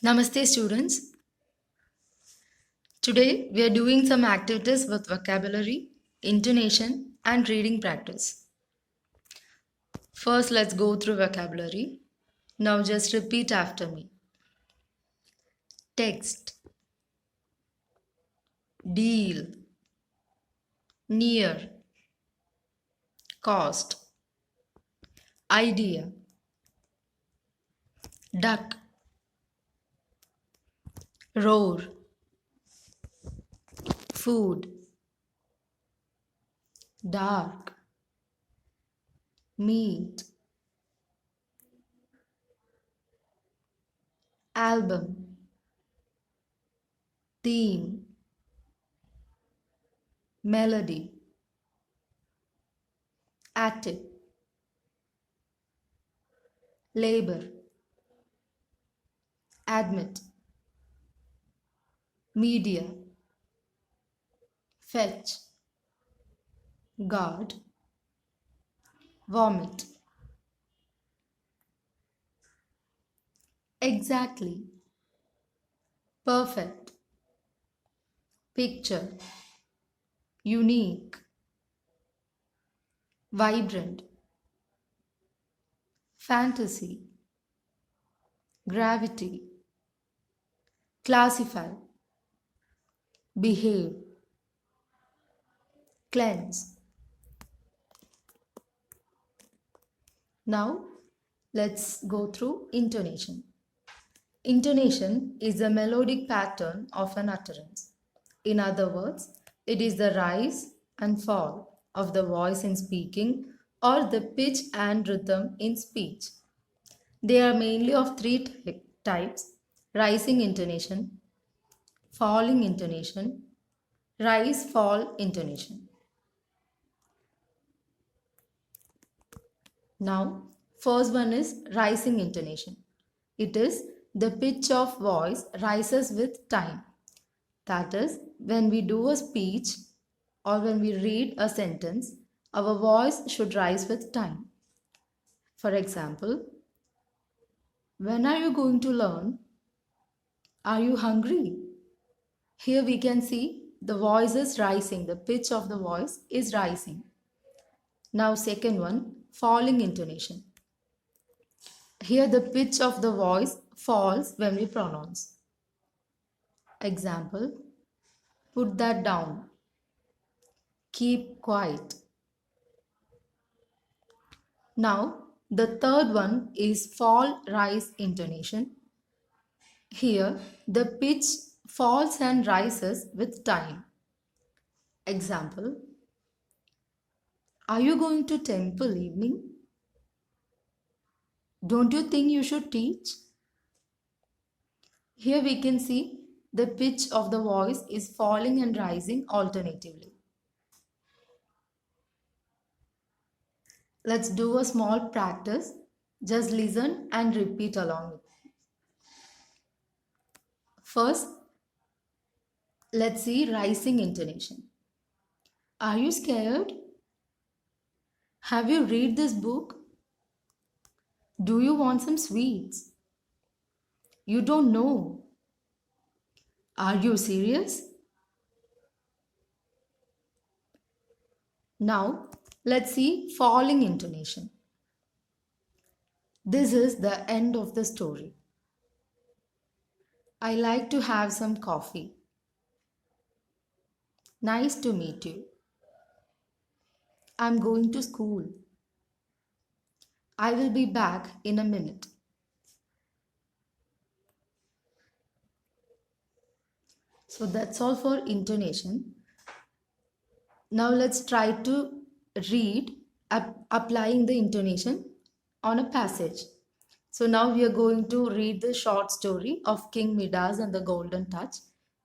Namaste students. Today we are doing some activities with vocabulary, intonation and reading practice. First let's go through vocabulary. Now just repeat after me. Text, deal, near, cost, idea, duck, roar, food, dark, meat, album, theme, melody, active, labor, admit, media, fetch, guard, vomit. Exactly, perfect, picture, unique, vibrant, fantasy, gravity, classify, behave, cleanse. Now, let's go through intonation. Intonation is a melodic pattern of an utterance. In other words, it is the rise and fall of the voice in speaking or the pitch and rhythm in speech. They are mainly of three types: rising intonation, falling intonation, rise fall intonation. Now, first one is rising intonation. It is the pitch of voice rises with time. That is, when we do a speech or when we read a sentence, our voice should rise with time. For example, when are you going to learn? Are you hungry? Here we can see the voice is rising, the pitch of the voice is rising. Now, second one, falling intonation. Here the pitch of the voice falls when we pronounce. Example, put that down, keep quiet. Now, the third one is fall rise intonation. Here, the pitch falls and rises with time. Example, are you going to temple evening? Don't you think you should teach? Here we can see the pitch of the voice is falling and rising alternatively. Let's do a small practice. Just listen and repeat along with me. First, let's see rising intonation. Are you scared? Have you read this book? Do you want some sweets? You don't know. Are you serious? Now, let's see falling intonation. This is the end of the story. I like to have some coffee. Nice to meet you. I'm going to school. I will be back in a minute. So that's all for intonation. Now let's try to read applying the intonation on a passage. So now we are going to read the short story of King Midas and the Golden Touch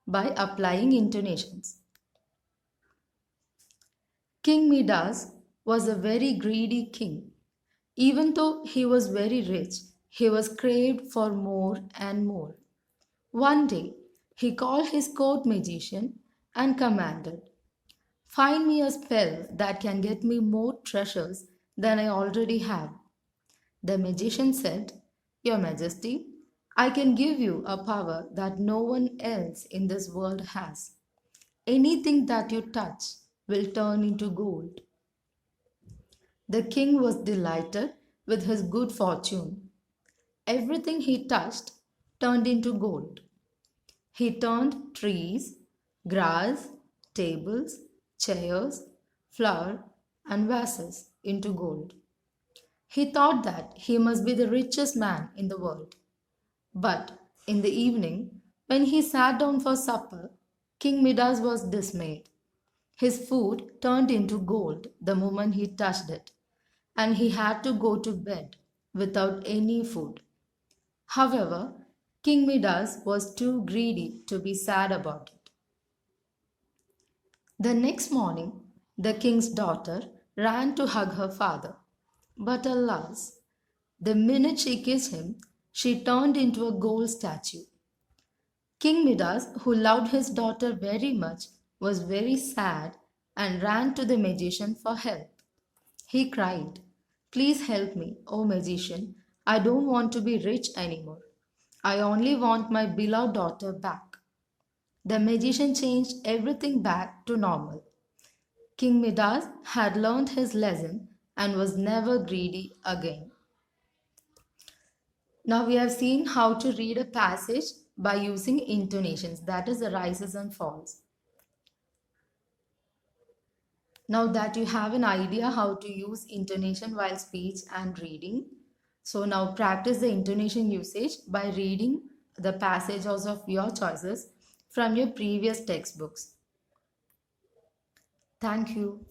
by applying intonations. King Midas was a very greedy king. Even though he was very rich, he was craved for more and more. One day, he called his court magician and commanded, "Find me a spell that can get me more treasures than I already have." The magician said, "Your Majesty, I can give you a power that no one else in this world has. Anything that you touch will turn into gold. The king was delighted with his good fortune. Everything he touched turned into gold. He turned trees, grass, tables, chairs, flour, and vases into gold. He thought that he must be the richest man in the world. But in the evening, when he sat down for supper, King Midas was dismayed. His food turned into gold the moment he touched it, and he had to go to bed without any food. However, King Midas was too greedy to be sad about it. The next morning, the king's daughter ran to hug her father. But alas, the minute she kissed him, she turned into a gold statue. King Midas, who loved his daughter very much, was very sad and ran to the magician for help. He cried, "Please help me, O magician. I don't want to be rich anymore. I only want my beloved daughter back." The magician changed everything back to normal. King Midas had learned his lesson and was never greedy again. Now we have seen how to read a passage by using intonations, that is, the rises and falls. Now that you have an idea how to use intonation while speech and reading, so now practice the intonation usage by reading the passages of your choices from your previous textbooks. Thank you.